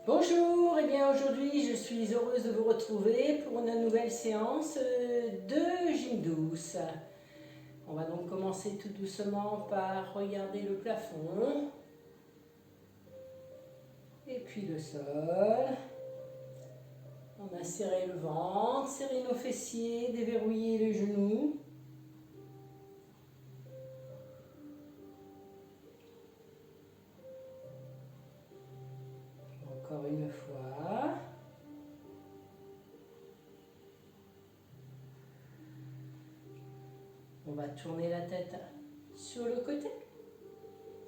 Bonjour, et bien aujourd'hui je suis heureuse de vous retrouver pour une nouvelle séance de gym douce. On va donc commencer tout doucement par regarder le plafond et puis le sol. On a serré le ventre, serré nos fessiers, déverrouillé les genoux. Encore une fois. On va tourner la tête sur le côté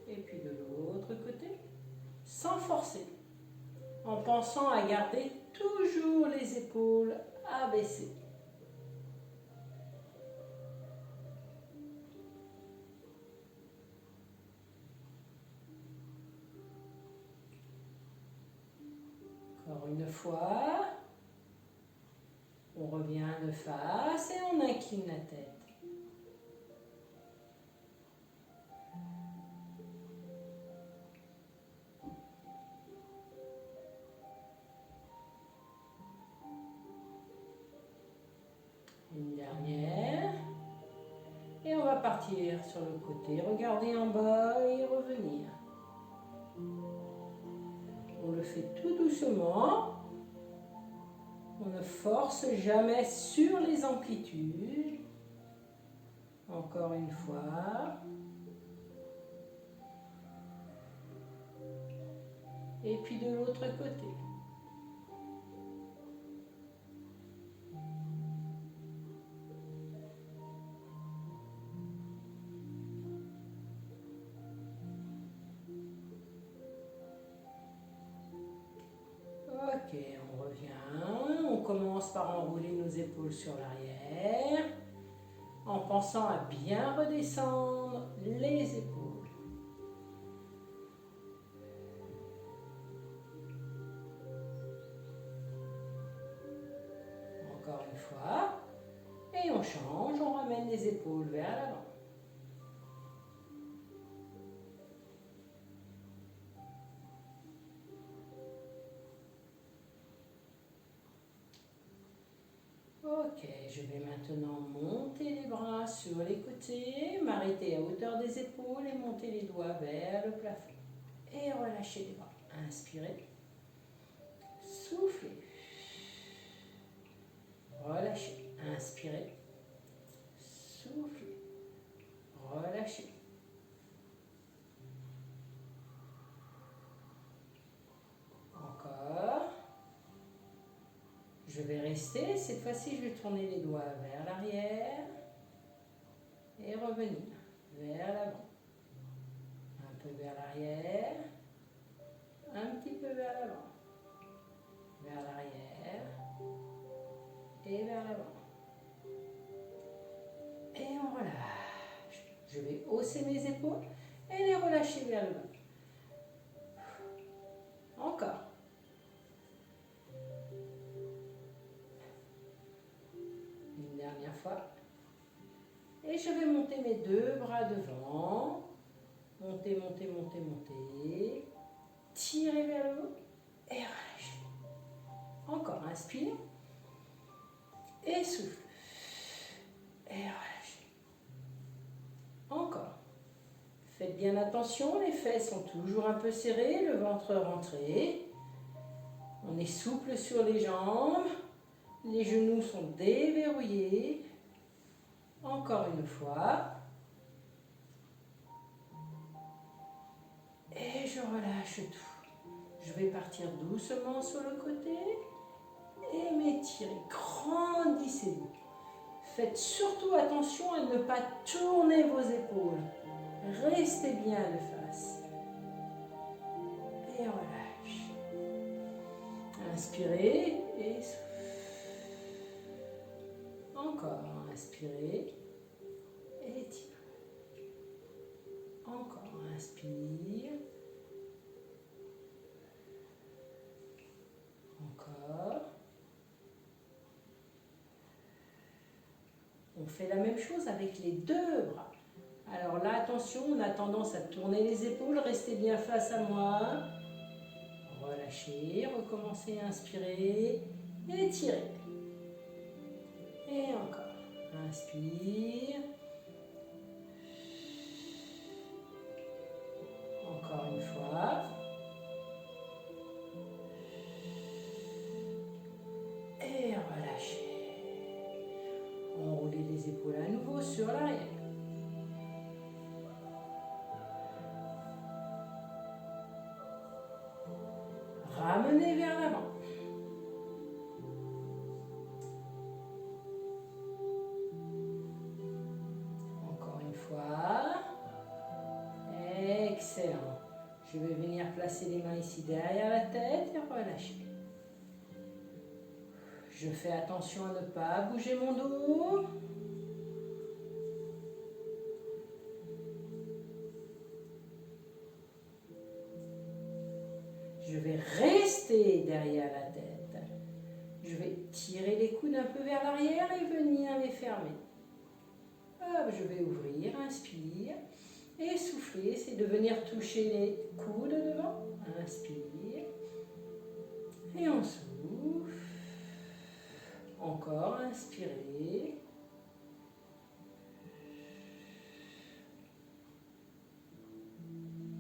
et puis de l'autre côté, sans forcer, en pensant à garder toujours les épaules abaissées. Encore une fois, on revient de face et on incline la tête. Une dernière. Et on va partir sur le côté, regarder en bas et revenir. On le fait tout doucement. On ne force jamais sur les amplitudes. Encore une fois. Et puis de l'autre côté. Ok, on revient. On commence par enrouler nos épaules sur l'arrière, en pensant à bien redescendre les épaules. Encore une fois. Et on change, on ramène les épaules vers l'avant. Ok, je vais maintenant monter les bras sur les côtés, m'arrêter à hauteur des épaules et monter les doigts vers le plafond. Et relâcher les bras. Inspirez. Soufflez. Relâchez. Inspirez. Soufflez. Relâchez. Encore. Je vais rester. Cette fois-ci, je vais tourner les doigts vers l'arrière et revenir vers l'avant. Un peu vers l'arrière. Un petit peu vers l'avant. Vers l'arrière. Et vers l'avant. Et on relâche. Je vais hausser mes épaules et les relâcher vers le bas. Encore. Une dernière fois. Et je vais monter mes deux bras devant. Monter, monter, monter, monter. Tirer vers le haut et relâcher. Encore, inspire. Et souffle. Et relâchez. Encore. Faites bien attention, les fesses sont toujours un peu serrées, le ventre rentré. On est souple sur les jambes. Les genoux sont déverrouillés. Encore une fois. Et je relâche tout. Je vais partir doucement sur le côté. Et m'étirez. Grandissez-vous. Faites surtout attention à ne pas tourner vos épaules. Restez bien de face. Et relâche. Inspirez et soufflez. Encore. Inspirez et étirez. Encore. Inspire. Encore. On fait la même chose avec les deux bras. Alors là, attention, on a tendance à tourner les épaules. Restez bien face à moi. Relâchez. relâchez, recommencez à inspirer, étirez. Et encore. Inspire. Encore une fois. Et relâchez. Enroulez les épaules à nouveau sur l'arrière. Ramenez vers l'avant. Encore une fois. Excellent. Je vais venir placer les mains ici derrière la tête et relâcher. Je fais attention à ne pas bouger mon dos. Je vais rester derrière la tête. Je vais tirer les coudes un peu vers l'arrière et venir les fermer. Hop, je vais ouvrir, inspire. Et souffler, c'est de venir toucher les coudes devant. Inspire. Et on souffle. Encore, inspirez.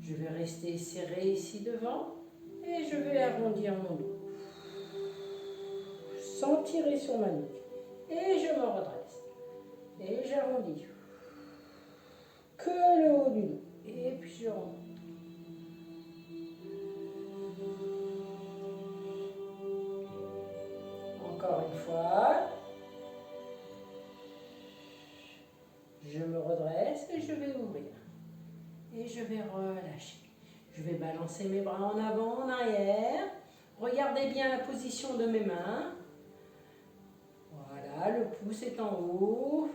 Je vais rester serré ici devant. Et je vais arrondir mon dos. Sans tirer sur ma nuque. Et je me redresse. Et j'arrondis. Que le haut du dos. Et puis je remonte. Encore une fois. Je me redresse et je vais ouvrir. Et je vais relâcher. Je vais balancer mes bras en avant, en arrière. Regardez bien la position de mes mains. Voilà, le pouce est en haut.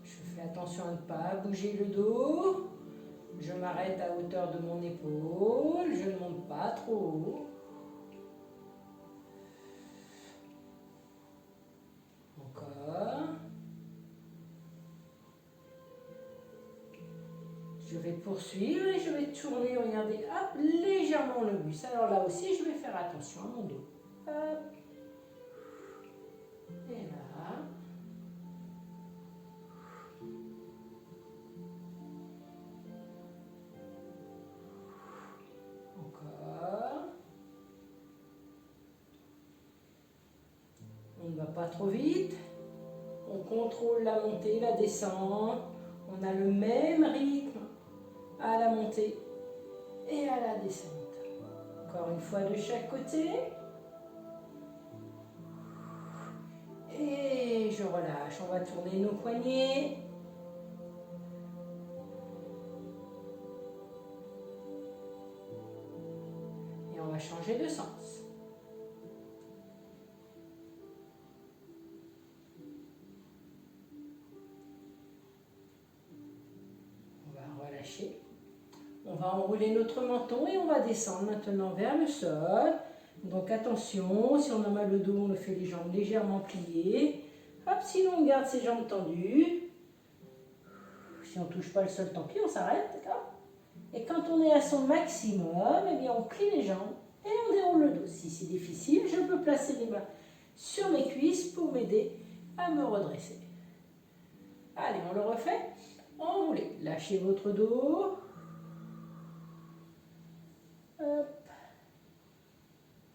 Je fais attention à ne pas bouger le dos. Je m'arrête à hauteur de mon épaule. Je ne monte pas trop haut. Encore. Je vais poursuivre et je vais tourner, regardez, hop, légèrement le buste. Alors là aussi, je vais faire attention à mon dos. Hop. Et là. Encore. On ne va pas trop vite. On contrôle la montée, la descente. On a le même rythme à la montée et à la descente. Encore une fois de chaque côté. Et je relâche. On va tourner nos poignets. Et on va changer de sens. On va relâcher. On va enrouler notre menton et on va descendre maintenant vers le sol. Donc attention, si on a mal au dos, on le fait les jambes légèrement pliées. Hop, sinon on garde ses jambes tendues. Si on ne touche pas le sol, tant pis, on s'arrête, d'accord? Et quand on est à son maximum, eh bien on plie les jambes et on déroule le dos. Si c'est difficile, je peux placer les mains sur mes cuisses pour m'aider à me redresser. Allez, on le refait. Enroulez. Lâchez votre dos. Hop.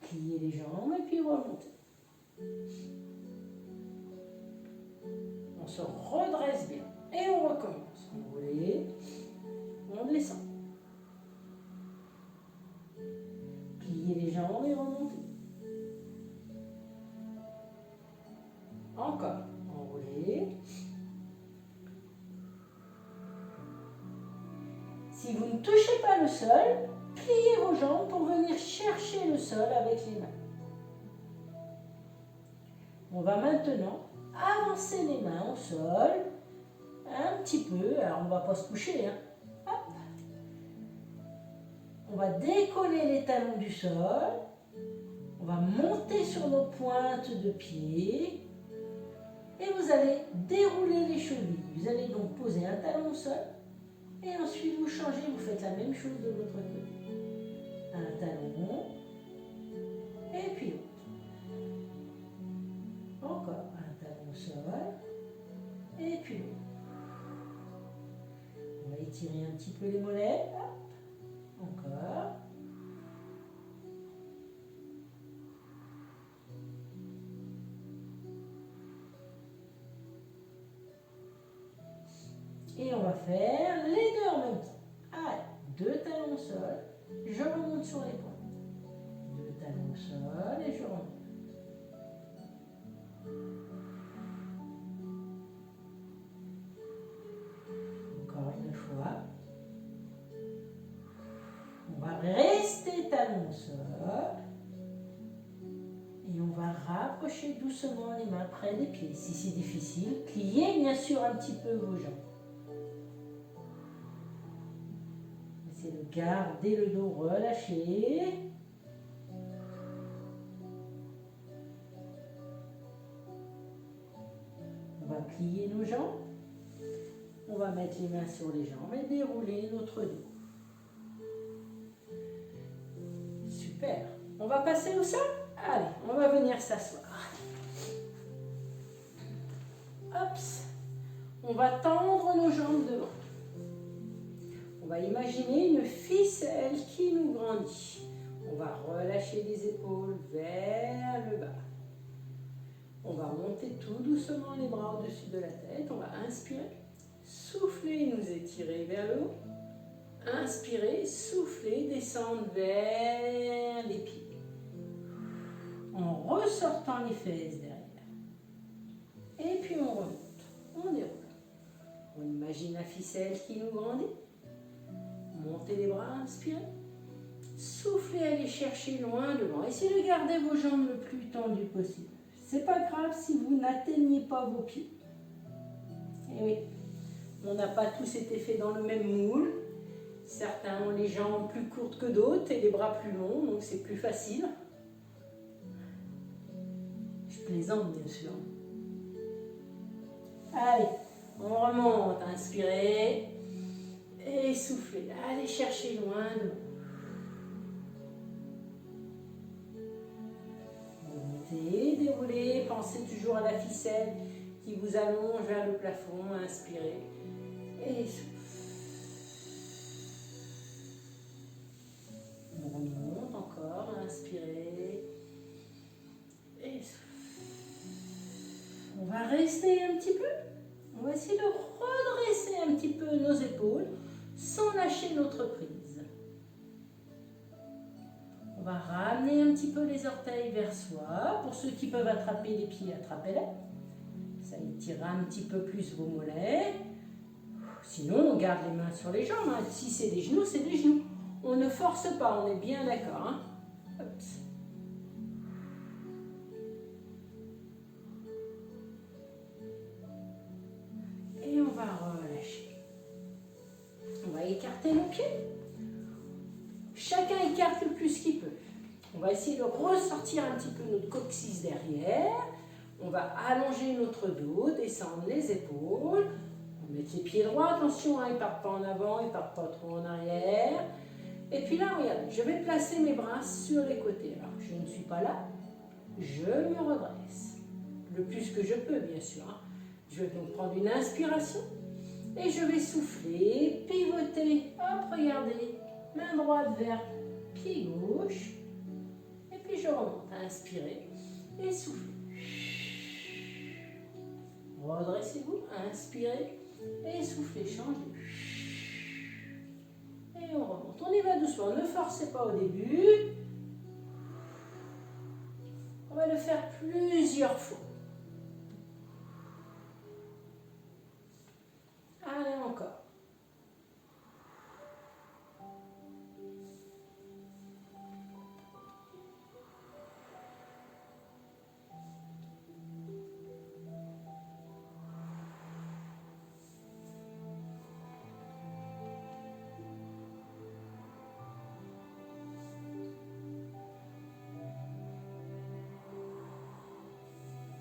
Pliez les jambes et puis remontez. On se redresse bien. Et on recommence. Enroulez. On descend. Pliez les jambes et remontez. Encore. Enroulez. Si vous ne touchez pas le sol, pliez vos jambes pour venir chercher le sol avec les mains. On va maintenant avancer les mains au sol, un petit peu. Alors on ne va pas se coucher. Hop. On va décoller les talons du sol. On va monter sur nos pointes de pied. Et vous allez dérouler les chevilles. Vous allez donc poser un talon au sol Et ensuite, vous changez, vous faites la même chose de l'autre côté. Un talon, et puis l'autre. Encore un talon au sol, et puis l'autre. On va étirer un petit peu les mollets. Hop. Encore. Et on va faire les deux en même temps. Allez, deux talons au sol, je remonte sur les pointes. Deux talons au sol et je remonte. Encore une fois. On va rester talons au sol. Et on va rapprocher doucement les mains près des pieds. Si c'est difficile, pliez bien sûr un petit peu vos jambes. Essayez de garder le dos relâché. On va plier nos jambes. On va mettre les mains sur les jambes et dérouler notre dos. Super. On va passer au sol. Allez, on va venir s'asseoir. Hop. On va tendre nos jambes devant. On va imaginer une ficelle qui nous grandit. On va relâcher les épaules vers le bas. On va monter tout doucement les bras au-dessus de la tête. On va inspirer, souffler, nous étirer vers le haut. Inspirer, souffler, descendre vers les pieds. En ressortant les fesses derrière. Et puis on remonte, on déroule. On imagine la ficelle qui nous grandit. Montez les bras, inspirez. Soufflez, allez chercher loin devant. Essayez de garder vos jambes le plus tendues possible. C'est pas grave si vous n'atteignez pas vos pieds. Et oui, on n'a pas tous été faits dans le même moule. Certains ont les jambes plus courtes que d'autres et les bras plus longs, donc c'est plus facile. Je plaisante bien sûr. Allez, on remonte, inspirez et soufflez. Allez chercher loin devant. Montez, déroulez, pensez toujours à la ficelle qui vous allonge vers le plafond. Inspirez et soufflez. On remonte encore, inspirez et soufflez. On va rester un petit peu. On va essayer de redresser un petit peu nos épaules sans lâcher notre prise. On va ramener un petit peu les orteils vers soi. Pour ceux qui peuvent attraper les pieds, attrapez-les. Ça étirera un petit peu plus vos mollets. Sinon, on garde les mains sur les jambes. Si c'est des genoux, c'est des genoux. On ne force pas, on est bien d'accord. Hop. Et on va relâcher. On va écarter nos pieds. Chacun écarte le plus qu'il peut. On va essayer de ressortir un petit peu notre coccyx derrière. On va allonger notre dos, descendre les épaules. On met les pieds droits, attention, ils ne partent pas en avant, ils ne partent pas trop en arrière. Et puis là, regardez, je vais placer mes bras sur les côtés. Alors, je ne suis pas là, je me redresse. Le plus que je peux, bien sûr. Je vais donc prendre une inspiration et je vais souffler, pivoter. Hop, regardez, main droite vers pied gauche. Et puis je remonte. Inspirez et soufflez. Redressez-vous, inspirez et soufflez, changez. Et on remonte. On y va doucement, ne forcez pas au début. On va le faire plusieurs fois. Allez, encore.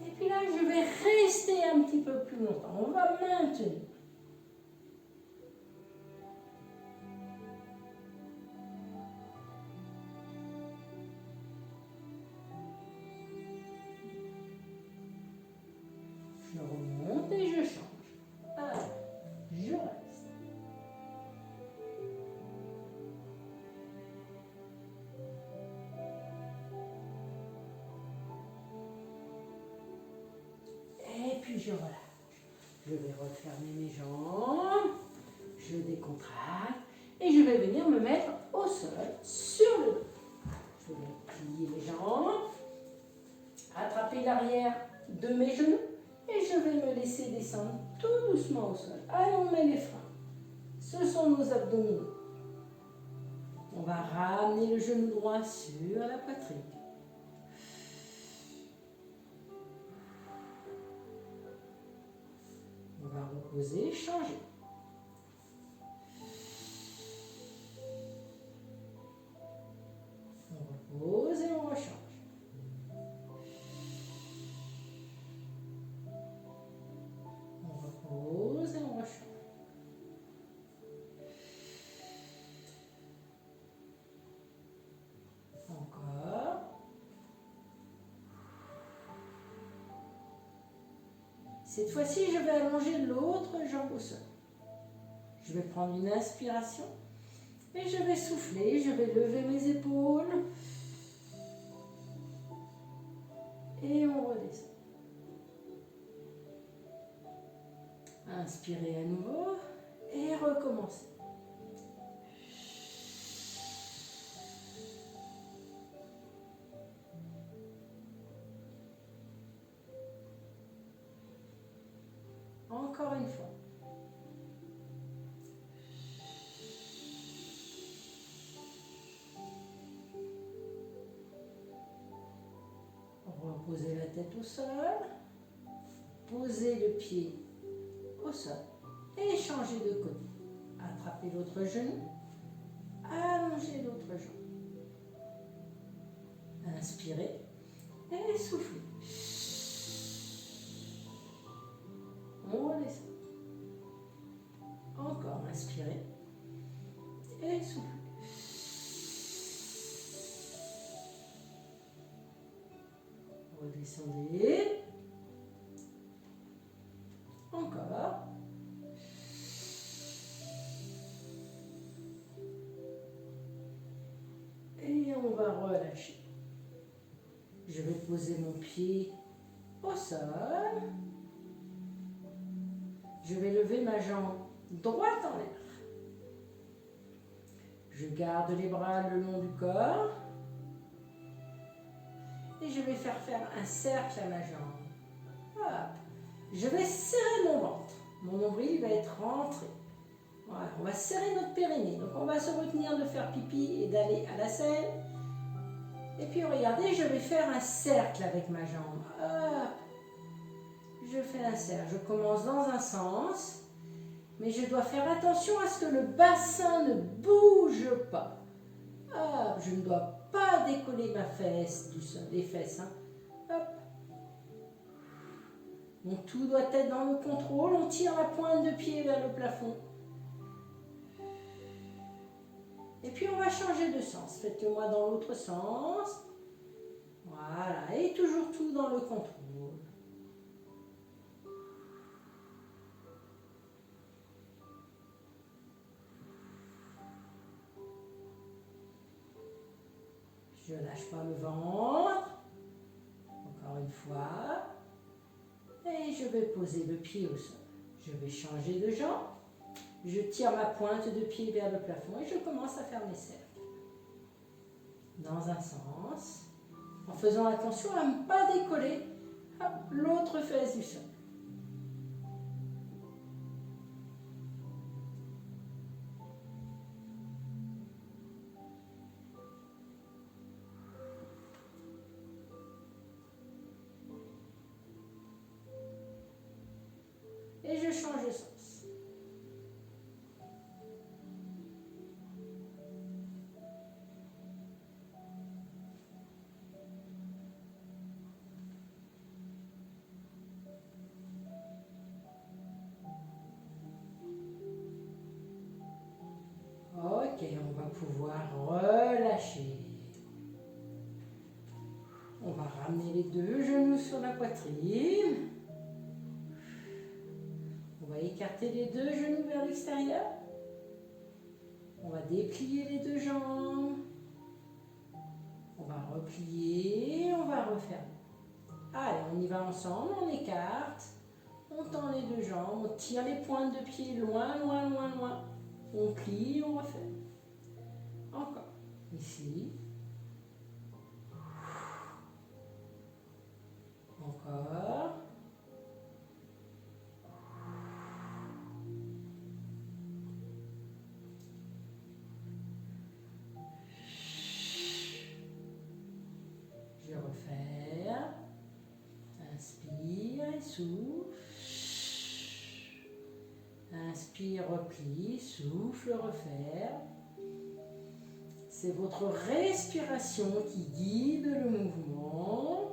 Et puis là, je vais rester un petit peu plus longtemps. On va maintenir. je relâche. Je vais refermer mes jambes, je décontracte et je vais venir me mettre au sol sur le dos. Je vais plier les jambes, attraper l'arrière de mes genoux et je vais me laisser descendre tout doucement au sol. Allez, on met les freins. Ce sont nos abdominaux. On va ramener le genou droit sur la poitrine. On va reposer, changer. On repose et on rechange. On repose et on rechange. Encore. Cette fois-ci, je vais allonger l'autre jambe au sol. Je vais prendre une inspiration et je vais souffler. Je vais lever mes épaules et on redescend. Inspirez à nouveau et recommencez. Encore une fois. Reposez la tête au sol. Posez le pied au sol et changez de côté. Attrapez l'autre genou. Allongez l'autre jambe. Inspirez et soufflez. On redescend. Encore, inspirez et soufflez. Redescendez. Encore. Et on va relâcher. Je vais poser mon pied au sol. Je vais lever ma jambe droite en l'air. Je garde les bras le long du corps. Et je vais faire un cercle à ma jambe. Hop. Je vais serrer mon ventre. Mon nombril va être rentré. Voilà, on va serrer notre périnée. Donc on va se retenir de faire pipi et d'aller à la selle. Et puis regardez, je vais faire un cercle avec ma jambe. Hop. Je fais un cercle. Je commence dans un sens. Mais je dois faire attention à ce que le bassin ne bouge pas. Hop. Je ne dois pas décoller ma fesse du sol, les fesses. Hein. Hop. Donc tout doit être dans le contrôle. On tire la pointe de pied vers le plafond. Et puis on va changer de sens. Faites-le moi dans l'autre sens. Voilà. Et toujours tout dans le contrôle. Je ne lâche pas le ventre. Encore une fois. Et je vais poser le pied au sol. Je vais changer de jambe. Je tire ma pointe de pied vers le plafond et je commence à faire mes cercles. Dans un sens. En faisant attention à ne pas décoller l'autre fesse du sol. Et je change de sens. Ok, on va pouvoir relâcher. On va ramener les deux genoux sur la poitrine. On va écarter les deux genoux vers l'extérieur. On va déplier les deux jambes. On va replier, on va refermer. Allez, on y va ensemble, on écarte. On tend les deux jambes, on tire les pointes de pied loin, loin, loin, loin. On plie, on refait. Encore. Ici. Encore. Je vais refaire. Inspire et souffle. Inspire, replie, souffle, refaire. C'est votre respiration qui guide le mouvement.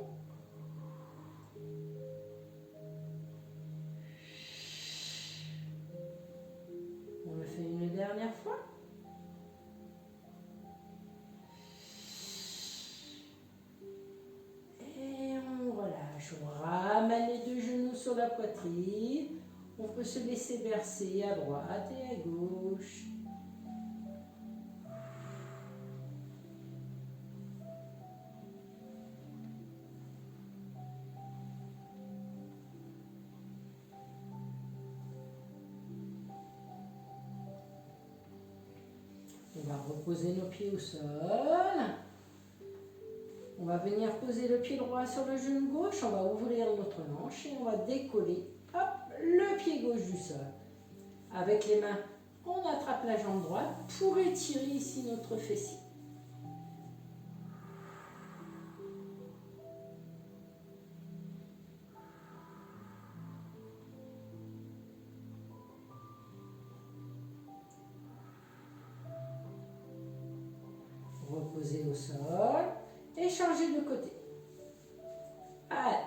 On le fait une dernière fois. Et on relâche. On ramène les deux genoux sur la poitrine. On peut se laisser bercer à droite et à gauche. On va reposer nos pieds au sol. On va venir poser le pied droit sur le genou gauche. On va ouvrir notre hanche et on va décoller le pied gauche du sol. Avec les mains, on attrape la jambe droite pour étirer ici notre fessier. Reposer au sol et changer de côté. Allez.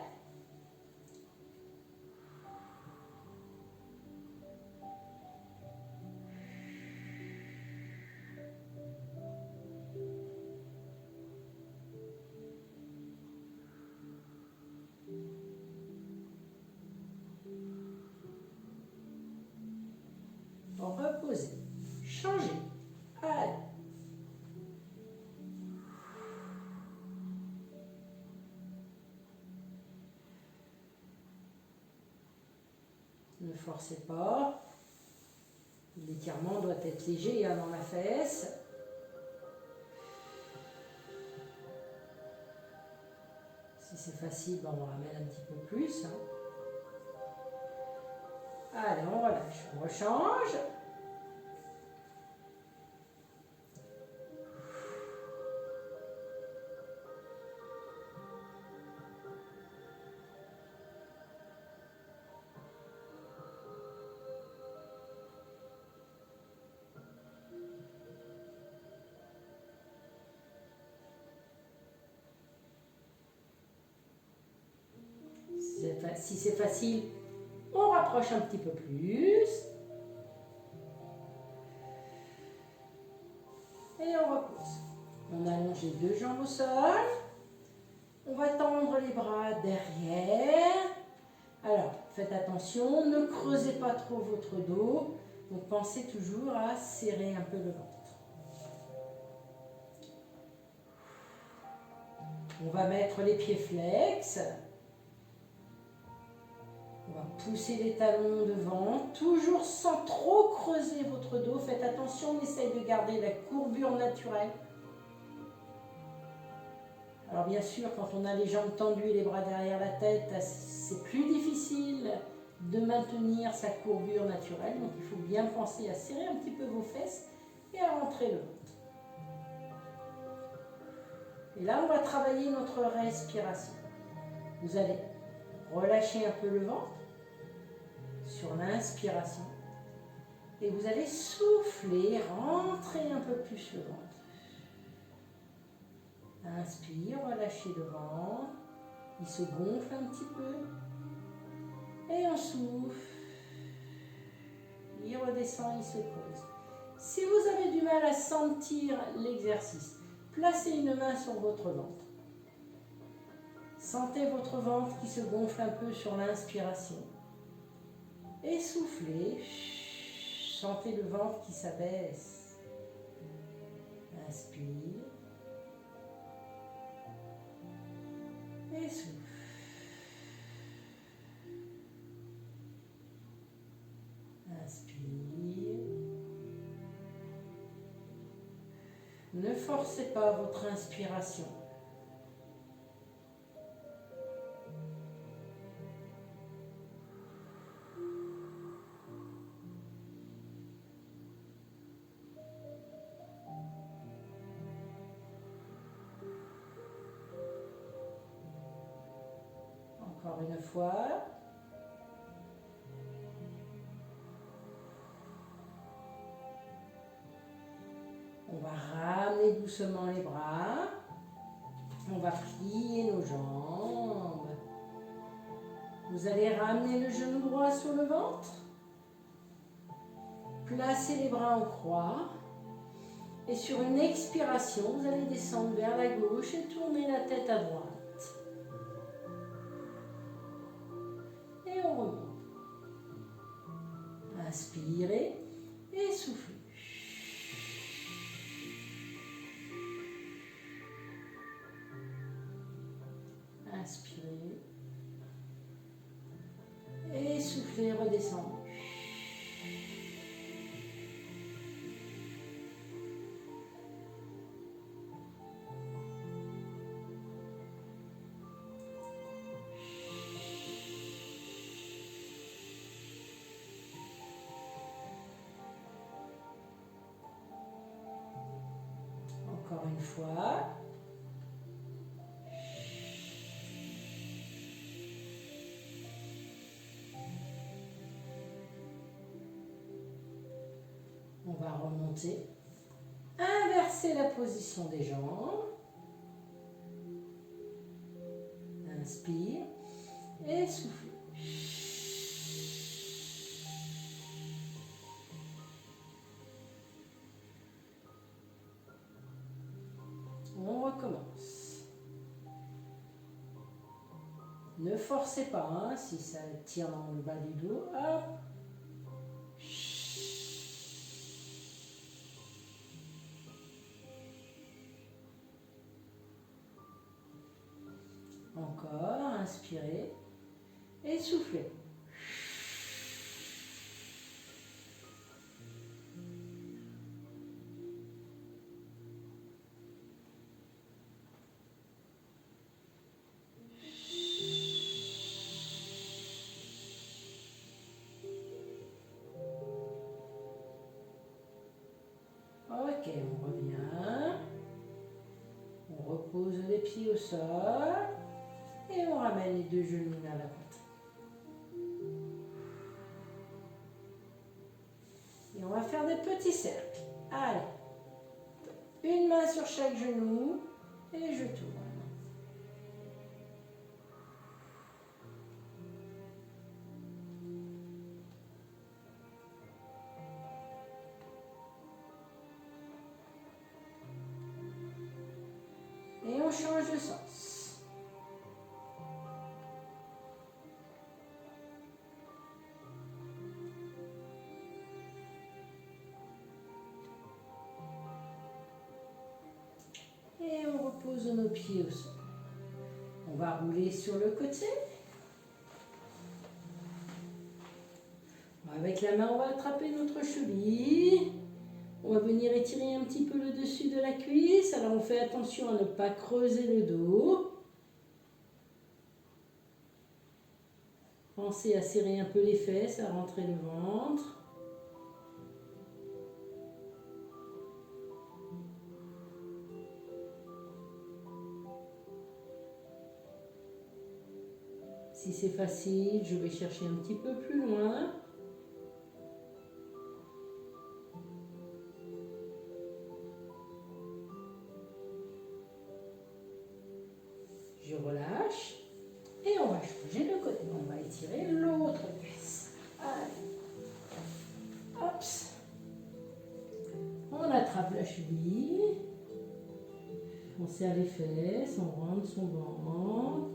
Reposer. Changer. Allez. Ne forcez pas. L'étirement doit être léger dans la fesse. Si c'est facile, on ramène un petit peu plus. Allez, on relâche. On rechange. Si c'est facile, on rapproche un petit peu plus. Et on repose. On allonge les deux jambes au sol. On va tendre les bras derrière. Alors, faites attention, ne creusez pas trop votre dos. Donc, pensez toujours à serrer un peu le ventre. On va mettre les pieds flex. On va pousser les talons devant, toujours sans trop creuser votre dos. Faites attention, on essaye de garder la courbure naturelle. Alors bien sûr, quand on a les jambes tendues et les bras derrière la tête, c'est plus difficile de maintenir sa courbure naturelle. Donc il faut bien penser à serrer un petit peu vos fesses et à rentrer le ventre. Et là, on va travailler notre respiration. Vous allez relâcher un peu le ventre sur l'inspiration. Et vous allez souffler, rentrer un peu plus le ventre. Inspire, relâchez le ventre. Il se gonfle un petit peu. Et on souffle. Il redescend, il se pose. Si vous avez du mal à sentir l'exercice, placez une main sur votre ventre. Sentez votre ventre qui se gonfle un peu sur l'inspiration. Et soufflez. Sentez le ventre qui s'abaisse. Inspire. Et souffle. Ne forcez pas votre inspiration. Encore une fois. On va ramener doucement les bras. On va plier nos jambes. Vous allez ramener le genou droit sur le ventre. Placez les bras en croix. Et sur une expiration, vous allez descendre vers la gauche et tourner la tête à droite. Et on remonte. Inspirez et soufflez. Inspirez. Et soufflez, redescendez. Encore une fois. On va remonter. Inverser la position des jambes. Inspire et souffle. On recommence. Ne forcez pas, hein, si ça tire dans le bas du dos. Hop. Encore, inspirez et soufflez. Ok, on revient. On repose les pieds au sol. Et on ramène les deux genoux vers la poitrine. Et on va faire des petits cercles. Allez. Une main sur chaque genou. Et je tourne. Et on change de sens. Et on repose nos pieds au sol. On va rouler sur le côté. Avec la main, on va attraper notre cheville. On va venir étirer un petit peu le dessus de la cuisse. Alors on fait attention à ne pas creuser le dos. Pensez à serrer un peu les fesses, à rentrer le ventre. Si c'est facile, je vais chercher un petit peu plus loin. Je relâche et on va changer de côté. On va étirer l'autre cuisse. Allez. Hop. On attrape la cheville. On serre les fesses, on rentre son ventre.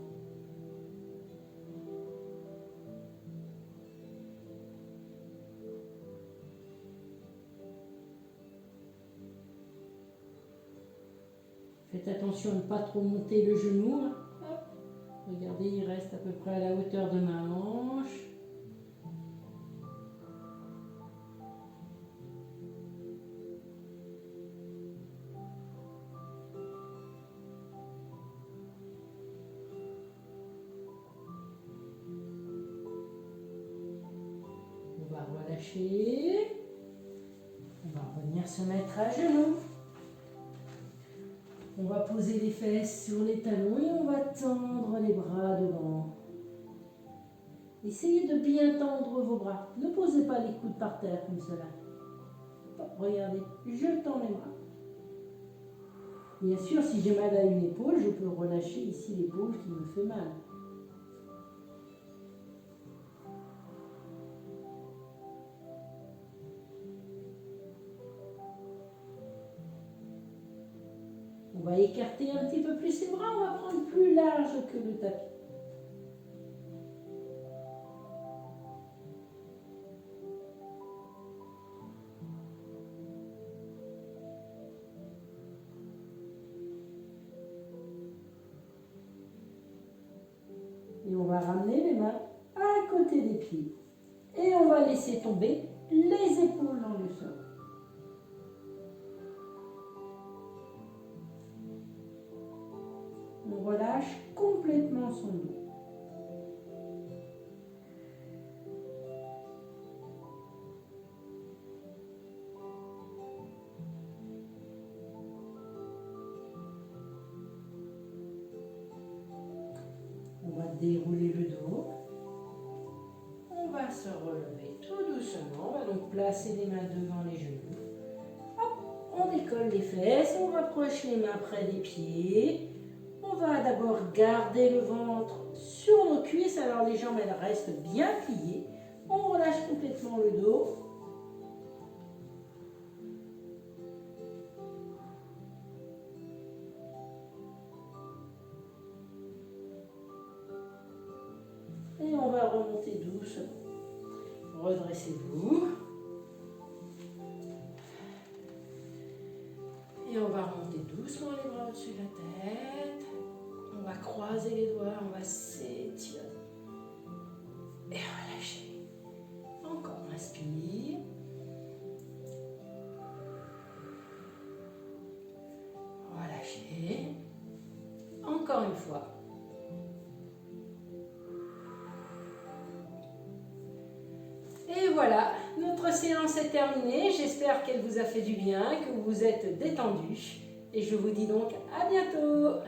Faites attention à ne pas trop monter le genou. Hop. Regardez, il reste à peu près à la hauteur de ma hanche. relâcher. On va revenir se mettre à genoux. On va poser les fesses sur les talons et on va tendre les bras devant. Essayez de bien tendre vos bras. Ne posez pas les coudes par terre comme cela. Regardez, je tends les bras. Bien sûr, si j'ai mal à une épaule, je peux relâcher ici l'épaule qui me fait mal. On va écarter un petit peu plus les bras, on va prendre plus large que le tapis. Et on va ramener les mains à côté des pieds. Et on va laisser tomber les épaules dans le sol. On relâche complètement son dos. On va dérouler le dos. On va se relever tout doucement. On va donc placer les mains devant les genoux. Hop, on décolle les fesses, on rapproche les mains près des pieds. On va d'abord garder le ventre sur nos cuisses. Alors les jambes, elles restent bien pliées. On relâche complètement le dos. Et on va remonter doucement. Redressez-vous. Et on va remonter doucement les bras au-dessus de la tête. On va croiser les doigts, on va s'étirer. Et relâcher. Encore, on inspire. Relâcher. Encore une fois. Et voilà, notre séance est terminée. J'espère qu'elle vous a fait du bien, que vous vous êtes détendu. Et je vous dis donc à bientôt.